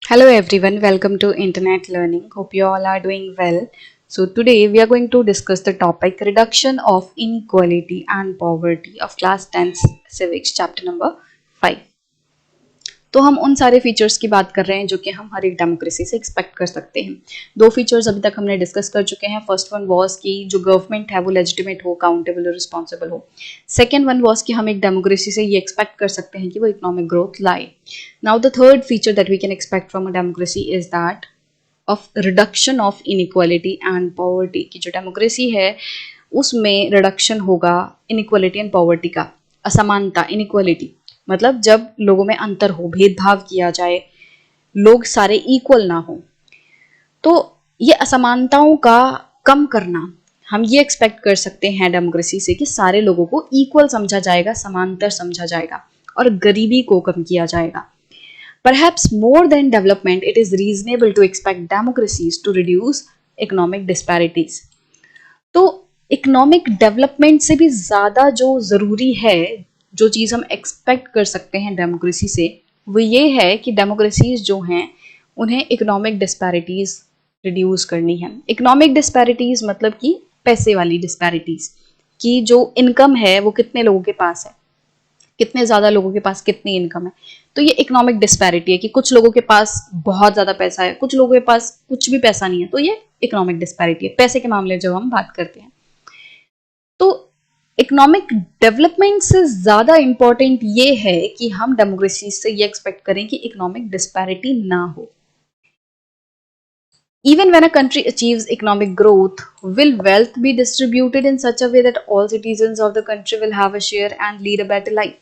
Hello everyone, welcome to Internet Learning. Hope you all are doing well. So today we are going to discuss the topic reduction of inequality and poverty of class 10th civics chapter number 5. तो हम उन सारे features की बात कर रहे हैं जो कि हम हर एक डेमोक्रेसी से एक्सपेक्ट कर सकते हैं। दो फीचर्स अभी तक हमने डिस्कस कर चुके हैं। फर्स्ट वन वॉज कि जो गवर्नमेंट है वो लेजिटिमेट हो, अकाउंटेबल और रिस्पॉन्सिबल हो। सेकेंड वन वॉज कि हम एक डेमोक्रेसी से ये एक्सपेक्ट कर सकते हैं कि वो इकोनॉमिक ग्रोथ लाए। Now the third feature that we can expect from a democracy is that of reduction of inequality and poverty. की जो डेमोक्रेसी है उसमें रिडक्शन होगा इनइक्वालिटी एंड पॉवर्टी का, असमानता, इनइक्वालिटी मतलब जब लोगों में अंतर हो, भेदभाव किया जाए, लोग सारे इक्वल ना हो, तो ये असमानताओं का कम करना हम ये एक्सपेक्ट कर सकते हैं डेमोक्रेसी से कि सारे लोगों को इक्वल समझा जाएगा, समांतर समझा जाएगा और गरीबी को कम किया जाएगा। Perhaps more than development, it is reasonable to expect democracies to reduce economic disparities. तो इकोनॉमिक डेवलपमेंट से भी ज़्यादा जो ज़रूरी है, जो चीज़ हम एक्सपेक्ट कर सकते हैं डेमोक्रेसी से, वो ये है कि डेमोक्रेसीज जो हैं उन्हें इकोनॉमिक डिस्पैरिटीज़ रिड्यूस करनी है। इकोनॉमिक डिस्पैरिटीज़ मतलब कि पैसे वाली डिस्पैरिटीज़, कि जो इनकम है वो कितने लोगों के पास है, कितने ज़्यादा लोगों के पास कितनी इनकम है। तो ये इकोनॉमिक डिस्पैरिटी है कि कुछ लोगों के पास बहुत ज़्यादा पैसा है, कुछ लोगों के पास कुछ भी पैसा नहीं है। तो ये इकोनॉमिक डिस्पैरिटी है, पैसे के मामले जब हम बात करते हैं। तो इकोनॉमिक डेवलपमेंट से ज़्यादा इंपॉर्टेंट ये है कि हम डेमोक्रेसी से ये एक्सपेक्ट करें कि इकोनॉमिक डिस्पैरिटी ना हो। Even when a country achieves economic growth, will wealth be distributed in such a way that all citizens of the country will have a share and lead a better life?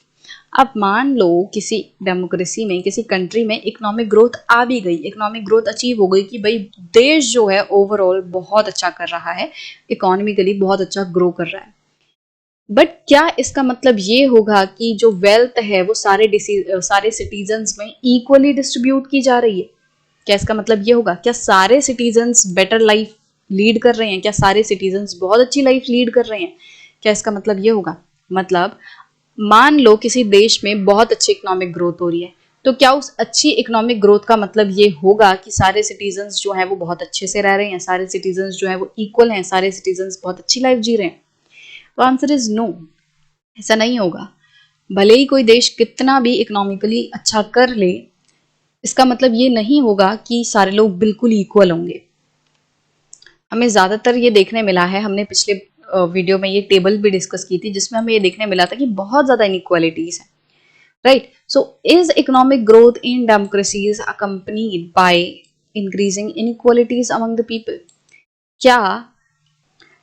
अब मान लो किसी democracy में, किसी country में economic growth आ भी गई, economic growth achieve हो गई कि भाई देश जो है ओवरऑल बहुत अच्छा कर रहा है, इकोनॉमिकली बहुत अच्छा ग्रो कर रहा है, बट क्या इसका मतलब ये होगा कि जो वेल्थ है वो सारे सिटीजन्स में इक्वली डिस्ट्रीब्यूट की जा रही है? क्या इसका मतलब ये होगा? क्या सारे सिटीजन्स बेटर लाइफ लीड कर रहे हैं? क्या सारे सिटीजन्स बहुत अच्छी लाइफ लीड कर रहे हैं? क्या इसका मतलब ये होगा? मतलब मान लो किसी देश में बहुत अच्छी इकोनॉमिक ग्रोथ हो रही है, तो क्या उस अच्छी इकोनॉमिक ग्रोथ का मतलब ये होगा कि सारे सिटीजन्स जो हैं वो बहुत अच्छे से रह रहे हैं, सारे सिटीजन्स जो हैं वो इक्वल हैं, सारे सिटीजन्स बहुत अच्छी लाइफ जी रहे हैं? तो आंसर इज नो, ऐसा नहीं होगा। भले ही कोई देश कितना भी इकोनॉमिकली अच्छा कर ले, इसका मतलब ये नहीं होगा कि सारे लोग बिल्कुल इक्वल होंगे। हमें ज़्यादातर ये देखने मिला है, हमने पिछले वीडियो में ये टेबल भी डिस्कस की थी जिसमें हमें ये देखने मिला था कि बहुत ज़्यादा इनइक्वालिटीज़ हैं, right? So is economic growth in democracies accompanied by increasing inequalities among the people? क्या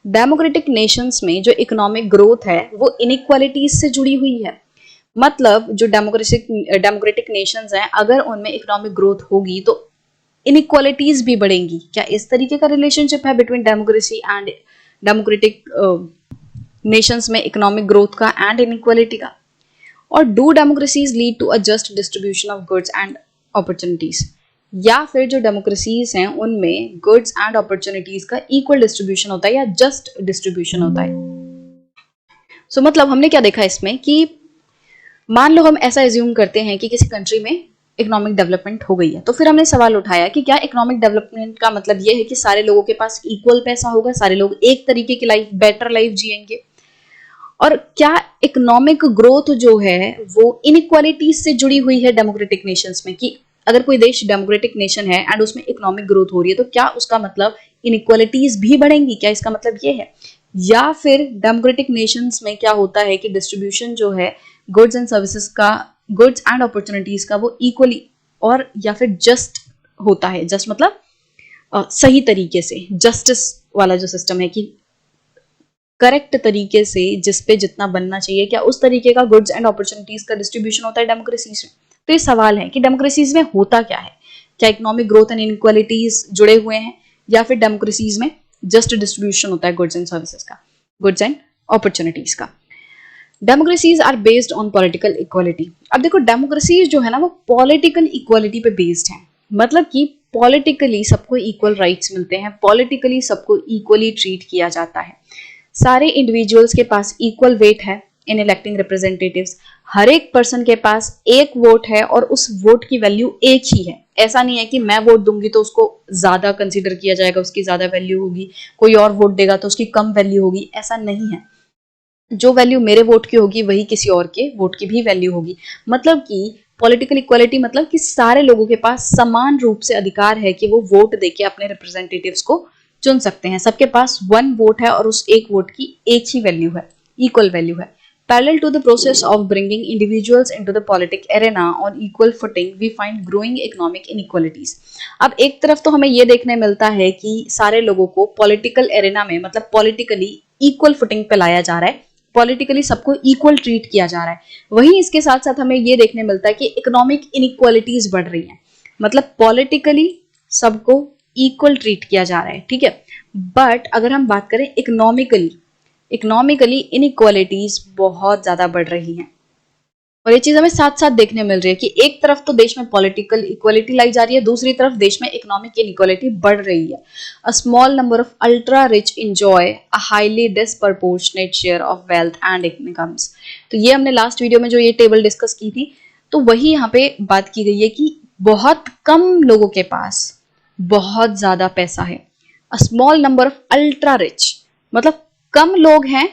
डेमोक्रेटिक नेशंस में जो इकोनॉमिक ग्रोथ है वो इनइक्वालिटीज से जुड़ी हुई है? मतलब जो डेमोक्रेटिक नेशंस हैं, अगर उनमें इकोनॉमिक ग्रोथ होगी तो इनइक्वालिटीज भी बढ़ेंगी। क्या इस तरीके का रिलेशनशिप है between democracy and democratic nations में इकोनॉमिक ग्रोथ का एंड इनइक्वालिटी का? और do democracies lead to a just distribution of goods and opportunities? या फिर जो डेमोक्रेसीज हैं उनमें गुड्स एंड अपॉर्चुनिटीज का इक्वल डिस्ट्रीब्यूशन होता है या जस्ट डिस्ट्रीब्यूशन होता है? सो मतलब हमने क्या देखा इसमें कि मान लो हम ऐसा एज्यूम करते हैं कि किसी कंट्री में इकोनॉमिक डेवलपमेंट हो गई है, तो फिर हमने सवाल उठाया कि क्या इकोनॉमिक डेवलपमेंट का मतलब ये है कि सारे लोगों के पास इक्वल पैसा होगा, सारे लोग एक तरीके की लाइफ, बेटर लाइफ जिएंगे? और क्या इकोनॉमिक ग्रोथ जो है वो इनइक्वालिटीज से जुड़ी हुई है डेमोक्रेटिक नेशंस में? कि अगर कोई देश डेमोक्रेटिक नेशन है एंड उसमें इकोनॉमिक ग्रोथ हो रही है तो क्या उसका मतलब इनइक्वालिटीज भी बढ़ेंगी? क्या इसका मतलब ये है? या फिर डेमोक्रेटिक नेशंस में क्या होता है कि डिस्ट्रीब्यूशन जो है गुड्स एंड सर्विसेज का, गुड्स एंड अपॉर्चुनिटीज का, वो इक्वली और या फिर जस्ट होता है? जस्ट मतलब सही तरीके से, जस्टिस वाला जो सिस्टम है कि करेक्ट तरीके से जिस पे जितना बनना चाहिए, क्या उस तरीके का गुड्स एंड अपॉर्चुनिटीज का डिस्ट्रीब्यूशन होता है डेमोक्रेसीज में? तो ये सवाल है कि डेमोक्रेसीज में होता क्या है? क्या इकोनॉमिक ग्रोथ एंड इनइक्वालिटीज जुड़े हुए हैं या फिर डेमोक्रेसीज में जस्ट डिस्ट्रीब्यूशन होता है गुड्स एंड सर्विसेज का, गुड्स एंड अपॉर्चुनिटीज का? Democracies are based on political equality. अब देखो डेमोक्रेसीज जो है ना वो पॉलिटिकल इक्वालिटी पे बेस्ड है, मतलब कि पॉलिटिकली सबको इक्वल राइट्स मिलते हैं, पॉलिटिकली सबको इक्वली ट्रीट किया जाता है, सारे इंडिविजुअल्स के पास इक्वल वेट है इन इलेक्टिंग रिप्रेजेंटेटिव्स, हर एक पर्सन के पास एक वोट है और उस वोट की वैल्यू एक ही है, ऐसा नहीं है कि मैं वोट दूंगी तो उसको ज्यादा कंसिडर किया जाएगा, उसकी ज्यादा वैल्यू होगी, कोई और वोट देगा तो उसकी कम वैल्यू होगी, ऐसा नहीं है। जो वैल्यू मेरे वोट की होगी वही किसी और के वोट की भी वैल्यू होगी। मतलब कि पॉलिटिकल इक्वालिटी मतलब कि सारे लोगों के पास समान रूप से अधिकार है कि वो वोट देके अपने रिप्रेजेंटेटिव्स को चुन सकते हैं। सबके पास वन वोट है और उस एक वोट की एक ही वैल्यू है, इक्वल वैल्यू है। Parallel to the process of bringing individuals into the politic arena on equal footing, we find growing economic inequalities. अब एक तरफ तो हमें ये देखने मिलता है कि सारे लोगों को पॉलिटिकल एरेना में मतलब पॉलिटिकली इक्वल फुटिंग पे लाया जा रहा है, पॉलिटिकली सबको इक्वल ट्रीट किया जा रहा है। वहीं इसके साथ साथ हमें ये देखने मिलता है कि इकोनॉमिक इनइक्वालिटीज बढ़ रही हैं, मतलब पॉलिटिकली सबको इक्वल ट्रीट किया जा रहा है, ठीक है। बट अगर हम बात करें इकोनॉमिकली इनइक्वालिटीज बहुत ज्यादा बढ़ रही हैं। और ये चीज हमें साथ साथ देखने मिल रही है कि एक तरफ तो देश में पॉलिटिकल इक्वालिटी लाई जा रही है, दूसरी तरफ देश में इकोनॉमिक इनइक्वालिटी बढ़ रही है। अ small number of ultra rich enjoy a highly disproportionate share of wealth and incomes. तो ये हमने लास्ट वीडियो में जो ये टेबल डिस्कस की थी, तो वही यहाँ पे बात की गई है कि बहुत कम लोगों के पास बहुत ज्यादा पैसा है। अ small number of ultra rich मतलब कम लोग हैं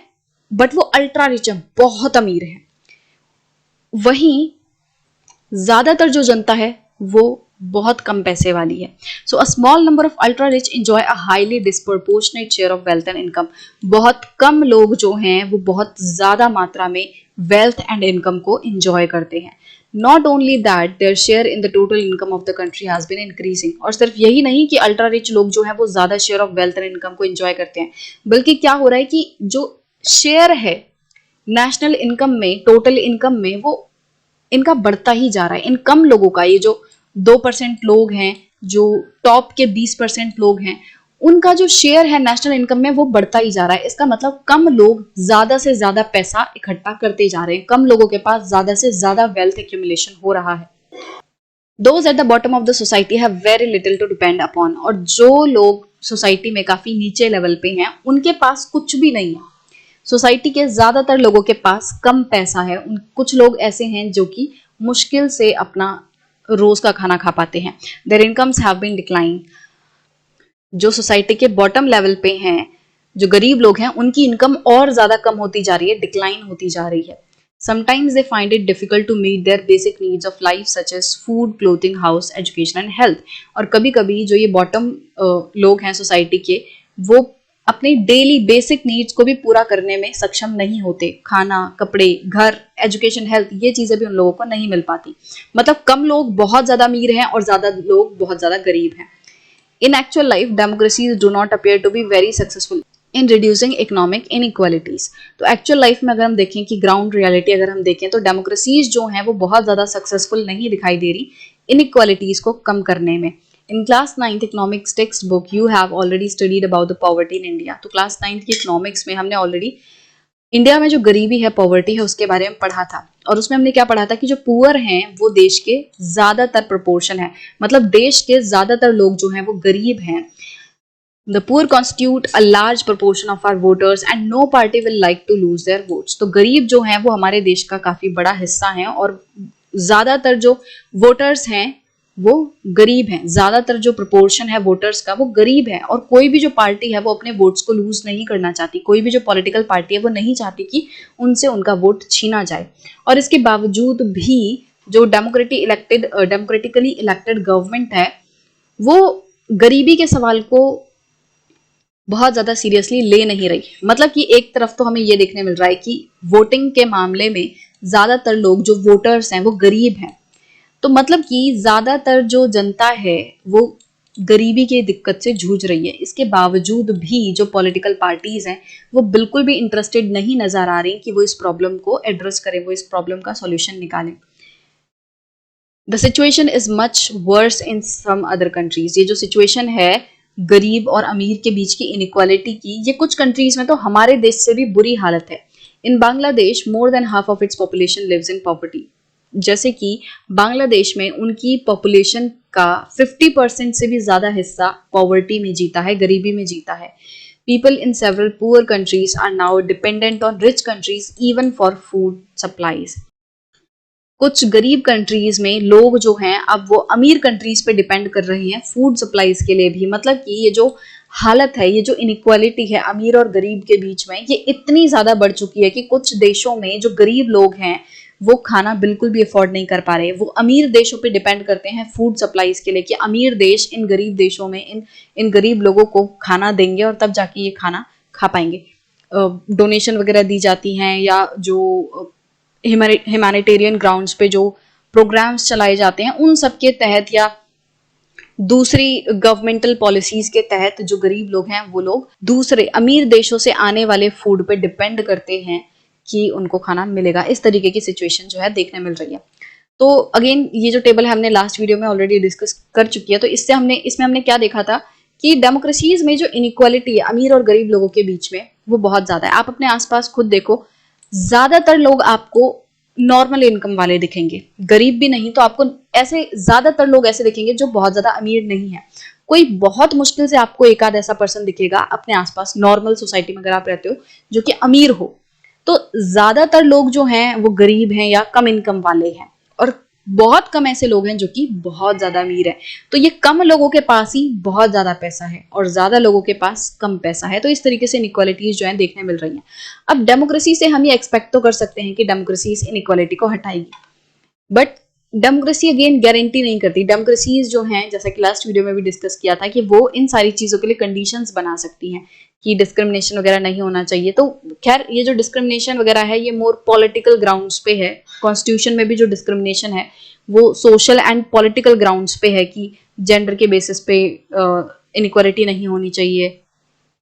बट वो अल्ट्रा रिच है, बहुत अमीर है। वहीं ज्यादातर जो जनता है वो बहुत कम पैसे वाली है। So a small number of ultra rich enjoy a highly disproportionate share of wealth and income. बहुत कम लोग जो हैं वो बहुत ज्यादा मात्रा में वेल्थ एंड इनकम को एंजॉय करते हैं। Not only that their share in the total income of the country has been increasing. और सिर्फ यही नहीं कि अल्ट्रा रिच लोग जो है वो ज्यादा share of wealth and income को एंजॉय करते हैं, बल्कि क्या हो रहा है कि जो शेयर है नेशनल इनकम में, टोटल इनकम में, वो इनका बढ़ता ही जा रहा है। इन कम लोगों का, ये जो 2% लोग हैं, जो टॉप के 20% लोग हैं, उनका जो शेयर है नेशनल इनकम में वो बढ़ता ही जा रहा है। इसका मतलब कम लोग ज्यादा से ज्यादा पैसा इकट्ठा करते जा रहे हैं, कम लोगों के पास ज्यादा से ज्यादा वेल्थ एक्यूमुलेशन हो रहा है। Those at the bottom of the society have very little to depend upon. और जो लोग सोसाइटी में काफी नीचे लेवल पे हैं उनके पास कुछ भी नहीं है। सोसाइटी के ज्यादातर लोगों के पास कम पैसा है। कुछ लोग ऐसे हैं जो कि मुश्किल से अपना रोज का खाना खा पाते हैं। Their incomes have been decline. जो सोसाइटी के बॉटम लेवल पे हैं, जो गरीब लोग हैं, उनकी इनकम और ज्यादा कम होती जा रही है, डिक्लाइन होती जा रही है। Sometimes they find it difficult to meet their basic needs of life such as food, clothing, house, education and health. और कभी कभी जो ये बॉटम लोग हैं सोसाइटी के, वो अपनी डेली बेसिक नीड्स को भी पूरा करने में सक्षम नहीं होते। खाना, कपड़े, घर, एजुकेशन, हेल्थ, ये चीजें भी उन लोगों को नहीं मिल पाती। मतलब कम लोग बहुत ज्यादा अमीर हैं और ज्यादा लोग बहुत ज्यादा गरीब हैं। In actual life, democracies do not appear to be very successful in reducing economic inequalities. तो एक्चुअल लाइफ में अगर हम देखें कि ग्राउंड रियलिटी अगर हम देखें तो डेमोक्रेसीज जो हैं वो बहुत ज़्यादा सक्सेसफुल नहीं दिखाई दे रही इनइक्वालिटीज़ को कम करने में। In class 9th economics text book you have already studied about the poverty in India. तो क्लास 9th की इकोनॉमिक्स में हमने ऑलरेडी इंडिया में जो गरीबी है, पॉवर्टी है, उसके बारे में पढ़ा था। और उसमें हमने क्या पढ़ा था कि जो पुअर हैं वो देश के ज्यादातर प्रोपोर्शन है, मतलब देश के ज्यादातर लोग जो हैं वो गरीब हैं। The poor constitute a large proportion of our voters and no party will like to lose their votes. तो गरीब जो हैं वो हमारे देश का काफी बड़ा हिस्सा हैं और ज्यादातर जो वोटर्स हैं वो गरीब हैं। ज्यादातर जो प्रोपोर्शन है वोटर्स का वो गरीब है और कोई भी जो पार्टी है वो अपने वोट्स को लूज नहीं करना चाहती। कोई भी जो पॉलिटिकल पार्टी है वो नहीं चाहती कि उनसे उनका वोट छीना जाए। और इसके बावजूद भी जो डेमोक्रेटिकली इलेक्टेड गवर्नमेंट है वो गरीबी के सवाल को बहुत ज्यादा सीरियसली ले नहीं रही। मतलब कि एक तरफ तो हमें ये देखने मिल रहा है कि वोटिंग के मामले में ज्यादातर लोग जो वोटर्स हैं वो गरीब हैं। तो मतलब कि ज्यादातर जो जनता है वो गरीबी की दिक्कत से जूझ रही है। इसके बावजूद भी जो पॉलिटिकल पार्टीज हैं वो बिल्कुल भी इंटरेस्टेड नहीं नजर आ रही कि वो इस प्रॉब्लम को एड्रेस करें, वो इस प्रॉब्लम का सॉल्यूशन निकालें। The situation is much worse in some other countries. ये जो सिचुएशन है गरीब और अमीर के बीच की इनइक्वालिटी की, ये कुछ कंट्रीज में तो हमारे देश से भी बुरी हालत है। In Bangladesh more than half of its population lives in poverty. जैसे कि बांग्लादेश में उनकी पॉपुलेशन का 50% से भी ज्यादा हिस्सा पॉवर्टी में जीता है, गरीबी में जीता है। People in several poor countries are now dependent on rich countries even for food supplies. कुछ गरीब कंट्रीज में लोग जो हैं अब वो अमीर कंट्रीज पे डिपेंड कर रहे हैं फूड सप्लाईज के लिए भी। मतलब कि ये जो हालत है, ये जो इनइक्वालिटी है अमीर और गरीब के बीच में, ये इतनी ज्यादा बढ़ चुकी है कि कुछ देशों में जो गरीब लोग हैं वो खाना बिल्कुल भी अफोर्ड नहीं कर पा रहे। वो अमीर देशों पे डिपेंड करते हैं फूड सप्लाईज के लिए कि अमीर देश इन गरीब देशों में इन गरीब लोगों को खाना देंगे और तब जाके ये खाना खा पाएंगे। डोनेशन वगैरह दी जाती हैं या जो ह्यूमैनिटेरियन ग्राउंड्स पे जो प्रोग्राम्स चलाए जाते हैं उन सब के तहत या दूसरी गवर्नमेंटल पॉलिसीज के तहत जो गरीब लोग हैं वो लोग दूसरे अमीर देशों से आने वाले फूड पे डिपेंड करते हैं कि उनको खाना मिलेगा। इस तरीके की सिचुएशन जो है देखने मिल रही है। तो अगेन ये जो टेबल है हमने लास्ट वीडियो में ऑलरेडी डिस्कस कर चुकी है। तो इसमें हमने क्या देखा था कि डेमोक्रेसीज में जो इनइक्वालिटी है अमीर और गरीब लोगों के बीच में वो बहुत ज्यादा है। आप अपने आसपास खुद देखो, ज्यादातर लोग आपको नॉर्मल इनकम वाले दिखेंगे, गरीब भी नहीं तो आपको ऐसे ज्यादातर लोग ऐसे दिखेंगे जो बहुत ज्यादा अमीर नहीं है। कोई बहुत मुश्किल से आपको एक आध ऐसा पर्सन दिखेगा अपने आसपास नॉर्मल सोसाइटी में अगर आप रहते हो जो कि अमीर हो। तो ज्यादातर लोग जो हैं वो गरीब हैं या कम इनकम वाले हैं और बहुत कम ऐसे लोग हैं जो कि बहुत ज्यादा अमीर है। तो ये कम लोगों के पास ही बहुत ज्यादा पैसा है और ज्यादा लोगों के पास कम पैसा है। तो इस तरीके से इनइक्वालिटीज जो है देखने मिल रही हैं। अब डेमोक्रेसी से हम ये एक्सपेक्ट तो कर सकते हैं कि डेमोक्रेसी इस इनइक्वालिटी को हटाएगी, बट डेमोक्रेसी अगेन गारंटी नहीं करती। डेमोक्रेसीज जो हैं, जैसा कि लास्ट वीडियो में भी डिस्कस किया था, कि वो इन सारी चीजों के लिए कंडीशंस बना सकती हैं कि डिस्क्रिमिनेशन वगैरह नहीं होना चाहिए। तो खैर ये जो डिस्क्रिमिनेशन वगैरह है ये मोर पॉलिटिकल ग्राउंड्स पे है। कॉन्स्टिट्यूशन में भी जो डिस्क्रिमिनेशन है वो सोशल एंड पॉलिटिकल ग्राउंड्स पे है कि जेंडर के बेसिस पे इनइक्वालिटी नहीं होनी चाहिए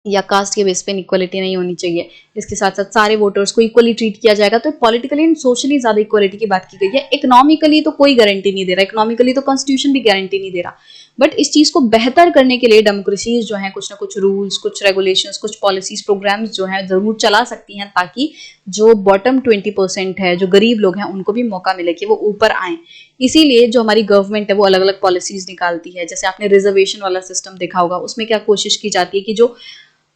या कास्ट के बेस पे इक्वलिटी नहीं होनी चाहिए। इसके साथ साथ सारे वोटर्स को इक्वली ट्रीट किया जाएगा। तो पॉलिटिकली एंड सोशली ज्यादा इक्वलिटी की बात की गई है। इकोनॉमिकली तो कोई गारंटी नहीं दे रहा, इकोनॉमिकली तो कॉन्स्टिट्यूशन भी गारंटी नहीं दे रहा, बट इस चीज को बेहतर करने के लिए डेमोक्रेसीज जो है कुछ ना कुछ रूल्स, कुछ रेगुलेशंस, कुछ पॉलिसीज, प्रोग्राम्स जो है जरूर चला सकती हैं ताकि जो बॉटम 20% है, जो गरीब लोग हैं, उनको भी मौका मिले कि वो ऊपर आए। इसीलिए जो हमारी गवर्नमेंट है वो अलग अलग पॉलिसीज निकालती है। जैसे आपने रिजर्वेशन वाला सिस्टम देखा होगा, उसमें क्या कोशिश की जाती है कि जो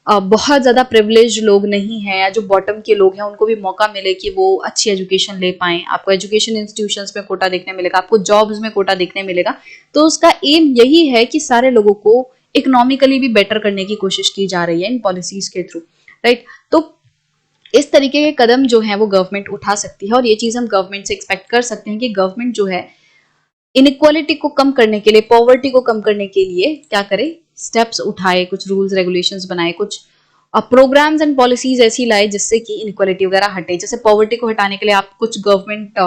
बहुत ज्यादा प्रिविलेज लोग नहीं है या जो बॉटम के लोग हैं उनको भी मौका मिले कि वो अच्छी एजुकेशन ले पाएं। आपको एजुकेशन इंस्टीट्यूशंस में कोटा देखने मिलेगा, आपको जॉब्स में कोटा देखने मिलेगा। तो उसका एम यही है कि सारे लोगों को इकोनॉमिकली भी बेटर करने की कोशिश की जा रही है इन पॉलिसीज के थ्रू, राइट। तो इस तरीके के कदम जो है वो गवर्नमेंट उठा सकती है और ये चीज हम गवर्नमेंट से एक्सपेक्ट कर सकते हैं कि गवर्नमेंट जो है इनइक्वालिटी को कम करने के लिए, पॉवर्टी को कम करने के लिए क्या करे, स्टेप्स उठाए, कुछ रूल्स रेगुलेशंस बनाए, कुछ प्रोग्राम्स एंड पॉलिसीज ऐसी लाए जिससे कि इनइक्वालिटी वगैरह हटे। जैसे पॉवर्टी को हटाने के लिए आप कुछ गवर्नमेंट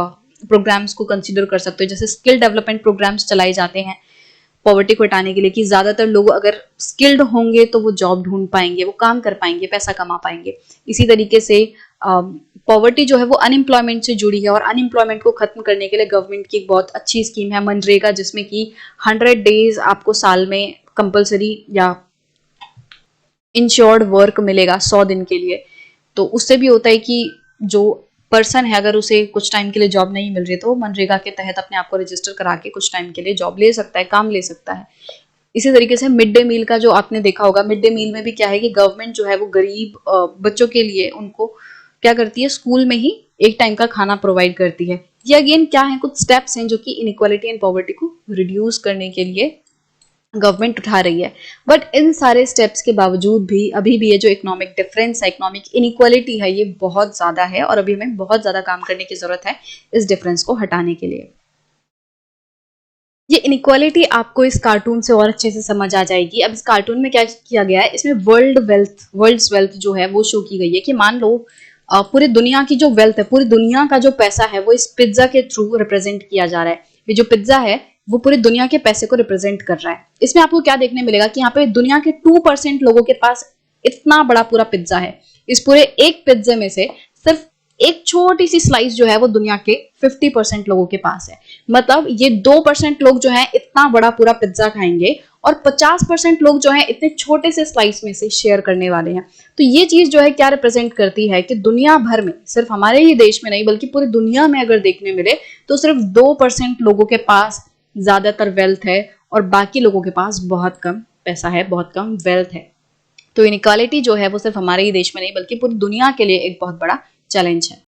प्रोग्राम्स को कंसीडर कर सकते हो। जैसे स्किल डेवलपमेंट प्रोग्राम्स चलाए जाते हैं पॉवर्टी को हटाने के लिए कि ज्यादातर लोग अगर स्किल्ड होंगे तो वो जॉब ढूंढ पाएंगे, वो काम कर पाएंगे, पैसा कमा पाएंगे। इसी तरीके से पॉवर्टी जो है वो अनएम्प्लॉयमेंट से जुड़ी है और अनएम्प्लॉयमेंट को खत्म करने के लिए गवर्नमेंट की एक बहुत अच्छी स्कीम है मनरेगा, जिसमें कि 100 डेज आपको साल में कंपलसरी या इंश्योर्ड वर्क मिलेगा 100 दिन के लिए। तो उससे भी होता है कि जो पर्सन है अगर उसे कुछ टाइम के लिए जॉब नहीं मिल रही तो मनरेगा के तहत अपने आप को रजिस्टर करा के कुछ टाइम के लिए जॉब ले सकता है, काम ले सकता है। इसी तरीके से मिड डे मील का जो आपने देखा होगा, मिड डे मील में भी क्या है कि गवर्नमेंट जो है वो गरीब बच्चों के लिए उनको क्या करती है, स्कूल में ही एक टाइम का खाना प्रोवाइड करती है। ये अगेन क्या है, कुछ स्टेप्स हैं जो कि इनइक्वालिटी एंड पॉवर्टी को रिड्यूस करने के लिए गवर्नमेंट उठा रही है। बट इन सारे स्टेप्स के बावजूद भी अभी भी ये जो इकोनॉमिक डिफरेंस है, इकोनॉमिक इनइक्वालिटी है, ये बहुत ज्यादा है और अभी हमें बहुत ज्यादा काम करने की जरूरत है इस डिफरेंस को हटाने के लिए। ये इनइक्वालिटी आपको इस कार्टून से और अच्छे से समझ आ जाएगी। अब इस कार्टून में क्या किया गया है, इसमें वर्ल्ड्स वेल्थ जो है वो शो की गई है कि मान लो पूरी दुनिया की जो वेल्थ है, पूरी दुनिया का जो पैसा है वो इस पिज्जा के थ्रू रिप्रेजेंट किया जा रहा है। ये जो पिज्जा है वो पूरी दुनिया के पैसे को रिप्रेजेंट कर रहा है। इसमें आपको क्या देखने मिलेगा कि यहाँ पे दुनिया के 2% लोगों के पास इतना बड़ा पूरा पिज्जा है। इस पूरे एक पिज्जे में से सिर्फ एक छोटी सी स्लाइस जो है वो दुनिया के 50% लोगों के पास है। मतलब ये 2% लोग जो है इतना बड़ा पूरा पिज्जा खाएंगे और 50% लोग जो है इतने छोटे से स्लाइस में से शेयर करने वाले हैं। तो ये चीज जो है क्या रिप्रेजेंट करती है कि दुनिया भर में, सिर्फ हमारे ही देश में नहीं बल्कि पूरी दुनिया में अगर देखने मिले तो सिर्फ 2% लोगों के पास ज्यादातर वेल्थ है और बाकी लोगों के पास बहुत कम पैसा है, बहुत कम वेल्थ है। तो इनइक्वालिटी जो है वो सिर्फ हमारे ही देश में नहीं बल्कि पूरी दुनिया के लिए एक बहुत बड़ा चैलेंज है।